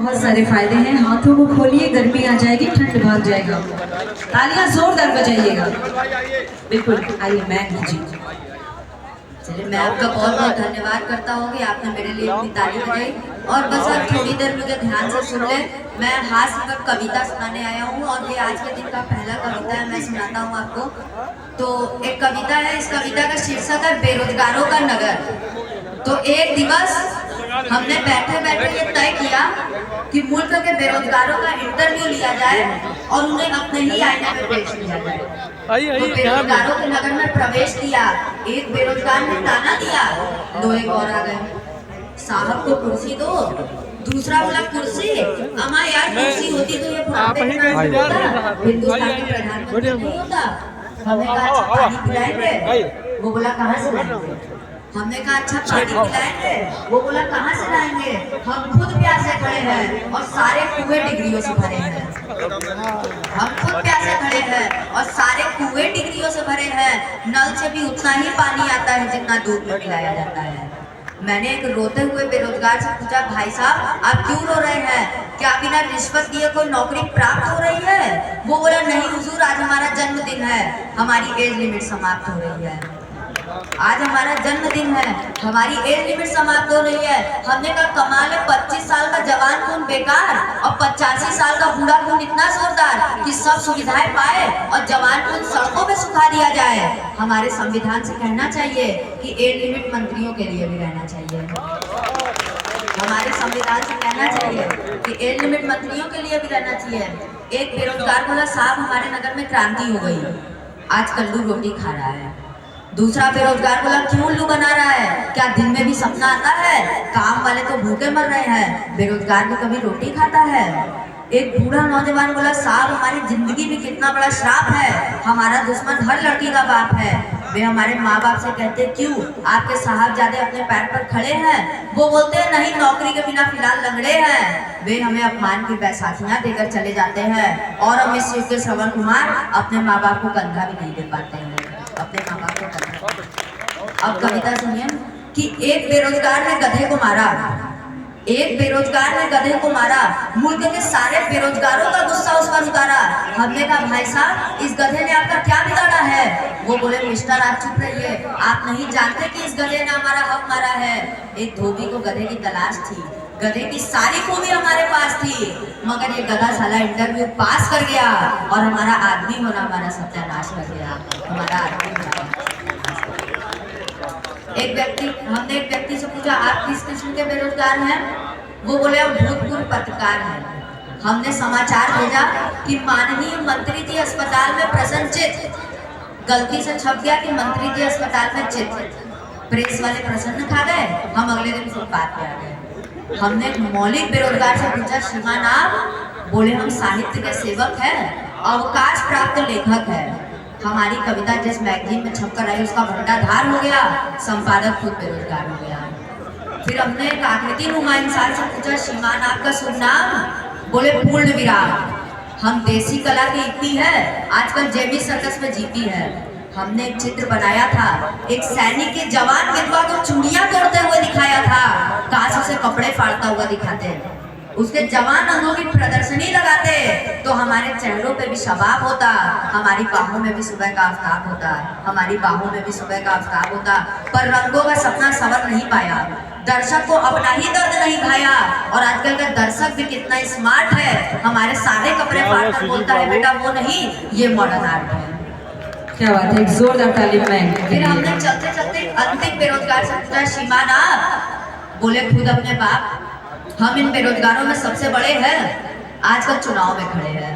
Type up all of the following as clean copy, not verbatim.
बहुत सारे फायदे हैं। हाथों को खोलिए, गर्मी आ जाएगी, ठंड भाग जाएगा। तालियां जोरदार बजाइएगा। बिल्कुल, आइए मैम जी। चलिए, मैं आपका बहुत बहुत धन्यवाद करता हूँ कि आपने मेरे लिए इतनी ताली बजाई। और बस आप थोड़ी देर मुझे ध्यान से सुन ले। मैं हास्य पर कविता सुनाने आया हूँ और ये आज के दिन का पहला कविता है, मैं सुनाता हूँ आपको। तो एक कविता है, इस कविता का शीर्षक है बेरोजगारों का नगर। तो एक दिवस हमने बैठे बैठे ये तय किया कि मुल्क के बेरोजगारों का इंटरव्यू लिया जाए और उन्हें अपने ही आईने में पेश किया जाए। तो बेरोजगारों के नगर में प्रवेश किया। एक बेरोजगार ने ताना दिया, दो एक और आ गए। साहब को कुर्सी दो। दूसरा बोला कुर्सी, अम्मा यार कुर्सी होती तो ये हिंदुस्तान के प्रधानमंत्री नहीं होता। हमने कहा अच्छा पानी पिलाएंगे, वो बोला कहाँ से लाएंगे। हमने कहा अच्छा पानी पिलाएंगे, वो बोला कहाँ से लाएंगे, हम खुद प्यासे खड़े हैं और सारे कुएं डिग्रियों से भरे हैं। हम खुद प्यासे खड़े हैं और सारे कुएं डिग्रियों से भरे हैं। नल से भी उतना ही पानी आता है जितना दूध में मिलाया जाता है। मैंने एक रोते हुए बेरोजगार से पूछा, भाई साहब आप क्यों रो रहे हैं, क्या बिना रिश्वत दिए कोई नौकरी प्राप्त हो रही है। वो बोला नहीं हुजूर, आज हमारा जन्मदिन है, हमारी एज लिमिट समाप्त हो रही है। आज हमारा जन्मदिन है, हमारी एज लिमिट समाप्त हो रही है। हमने कहा कमाल है, 25 साल का जवान खून बेकार और 85 साल का बूढ़ा खून इतना जोरदार कि सब सुविधाएं पाए और जवान खून सड़कों पे सुखा दिया जाए। हमारे संविधान से कहना चाहिए कि एज लिमिट मंत्रियों के लिए भी रहना चाहिए। हमारे संविधान से कहना चाहिए कि एज लिमिट मंत्रियों के लिए भी रहना चाहिए। एक बेरोजगार बोला साहब हमारे नगर में क्रांति हो गई, आज कल्लू रोटी खा रहा है। दूसरा बेरोजगार बोला क्यों उल्लू बना रहा है, क्या दिन में भी सपना आता है, काम वाले तो भूखे मर रहे हैं, बेरोजगार भी कभी रोटी खाता है। एक बूढ़ा नौजवान बोला साहब हमारी जिंदगी में कितना बड़ा श्राप है, हमारा दुश्मन हर लड़की का बाप है। वे हमारे माँ बाप से कहते क्यों आपके साहबजादे अपने पैर पर खड़े हैं, वो बोलते हैं नहीं नौकरी के बिना फिलहाल लंगड़े हैं। वे हमें अपमान की बैसाखियां देकर चले जाते हैं और हम इस युग के श्रवण कुमार अपने माँ बाप को कंधा भी नहीं दे पाते हैं, अपने माँ बाप को कंधा। अब कविता सुनिए कि एक बेरोजगार ने गधे को मारा, एक बेरोजगार ने गधे को मारा, मुल्क के सारे बेरोजगारों का गुस्सा उस पर उतारा। हमने कहा भाई साहब इस गधे ने आपका क्या बिगाड़ा है। वो बोले मिस्टर आप चुप रहिए, आप नहीं जानते कि इस गधे ने हमारा हक मारा है। एक धोबी को गधे की तलाश थी, गधे की सारी खूबी हमारे पास थी, मगर ये गधा साला इंटरव्यू पास कर गया और हमारा आदमी होना हमारा सत्यानाश कर गया। हमारा आदमी होना। हमने एक व्यक्ति से पूछा आप किस किस्म के बेरोजगार हैं। वो बोले हम भूतपूर्व पत्रकार हैं। हमने समाचार भेजा कि माननीय मंत्री जी अस्पताल में प्रसन्नचित, गलती से छप गया कि मंत्री जी अस्पताल में चित। प्रेस वाले प्रसन्न खा गए, हम अगले दिन फुटपाथ पे आ गए। हमने एक मौलिक बेरोजगार से पूछा श्रीमान आप, बोले हम साहित्य के सेवक हैं, अवकाश प्राप्त लेखक है। हमारी कविता जिस मैगजीन में छपकर आई उसका भंडाधार हो गया, संपादक खुद बेरोजगार हो गया। फिर हमने एक आकृति नुमा इंसान से पूछा श्रीमान आपका शुभ नाम, बोले पूर्ण विराट। हम देसी कला की इतनी है, आजकल जेबी सर्कस में जीती है। हमने एक चित्र बनाया था, एक सैनिक के जवान विधवा को चूड़ियां तोड़ते हुए दिखाया था, काश उसे कपड़े फाड़ता हुआ दिखाते, उसके जवान अंगों की प्रदर्शनी लगाते तो हमारे चेहरों पे भी शबाब होता, हमारी बाहों में भी सुबह का आफ्ताब होता, हमारी बाहों में भी सुबह का आफ्ताब होता। पर रंगों का सपना सवर नहीं पाया, दर्शक को अपना ही दर्द नहीं भाया। और आजकल का दर्शक भी कितना स्मार्ट है, हमारे सारे कपड़े फाड़कर बोलता है बेटा वो नहीं ये मॉडर्न आर्ट है। क्या बात है, एक जोरदार ताली में। फिर हमने चलते चलते अंतिम बेरोजगार से पूछा श्रीमान आप, बोले खुद अपने बाप। हम इन बेरोजगारों में सबसे बड़े हैं, आजकल चुनाव में खड़े हैं।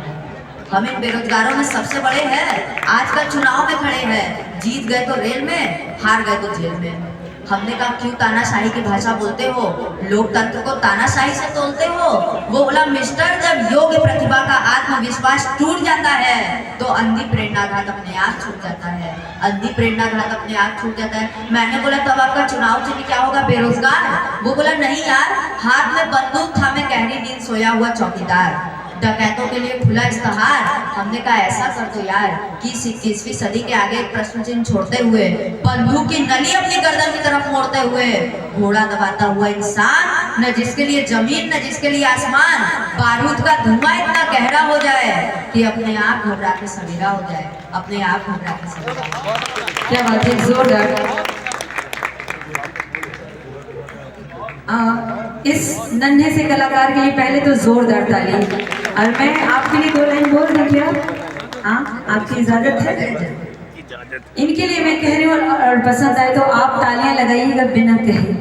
हम इन बेरोजगारों में सबसे बड़े हैं, आजकल चुनाव में खड़े हैं। जीत गए तो रेल में, हार गए तो जेल में। हमने कहा क्यों तानाशाही की भाषा बोलते हो, लोकतंत्र को तानाशाही से तोलते हो। वो बोला मिस्टर जब योग्य प्रतिभा का आत्मविश्वास टूट जाता है तो अंधी प्रेरणाघात अपने आप छूट जाता है, अंधी प्रेरणाघात अपने आप छूट जाता है। मैंने बोला तब आपका चुनाव चिन्ह क्या होगा, बेरोजगार। वो बोला नहीं यार, हाथ में बंदूक था मैं गहरी नींद सोया हुआ चौकीदार। डकैतों के लिए खुला इस्तेहार। हमने कहा ऐसा कर दो यार कि 21वीं सदी के आगे एक प्रश्न चिन्ह छोड़ते हुए, बंदूक की नली अपनी गर्दन की तरफ मोड़ते हुए, घोड़ा दबाता हुआ इंसान, न जिसके लिए जमीन न जिसके लिए आसमान, बारूद का धुआं इतना गहरा हो जाए कि अपने आप घबरा के सवेरा हो जाए, अपने आप घबरा के सवेरा। क्या बात है, जोरदार। इस नन्हे से कलाकार के लिए पहले तो जोरदार ताली। और मैं आपके लिए 2 लाइन बोल दूं क्या? हाँ, आपकी इजाजत है? इनके लिए मैं कह रही हूँ, और पसंद आए तो आप तालियां लगाइएगा बिना कहे।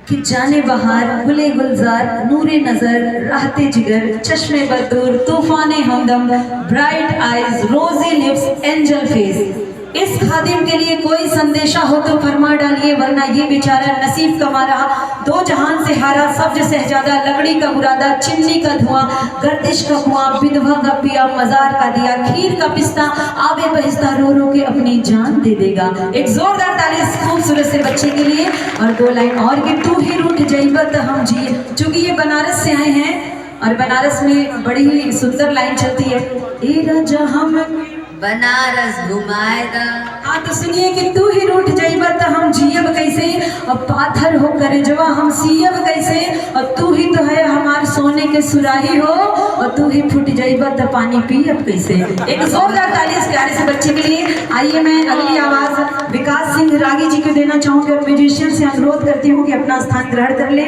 कि जाने बहार, गुले गुलजार, नूरे नजर, राहते जिगर, चश्मे बदूर, तूफाने हमदम, bright eyes, rosy lips, angel face. इस खादिम के लिए कोई संदेशा हो तो फरमा डालिए, वरना ये बेचारा नसीब कमा रहा, 2 जहान से हारा, सब्ज सहजादा, लकड़ी का मुरादा, चिमनी का धुआं, गर्दिश का कुआं, विधवा का पिया, मजार का दिया, खीर का पिस्ता, आबे बहिस्ता रो रो के अपनी जान दे देगा। एक जोरदार ताली इस खूबसूरत से बच्चे के लिए। और 2 लाइन और कि तू ही रूठ जइबत हम जिए। चूंकि ये बनारस से आए हैं और बनारस में बड़ी ही सुंदर लाइन चलती है, ए राजा हम बनारस घुमाएगा। हाँ तो सुनिए कि तू ही रूठ जाइबा त हम जियब कैसे, और पाथर हो करे जवा हम सियब कैसे, और तू ही तो है हमार सोने के सुराही हो, और तू ही फूट जाइबा त पानी पियब कैसे। एक जोरदार ताली इस प्यारे से बच्चे के लिए। आइए मैं अगली आवाज विकास सिंह रागी जी को देना चाहूंगी और म्यूजिशियन से अनुरोध करती हूँ कि अपना स्थान ग्रहण कर ले।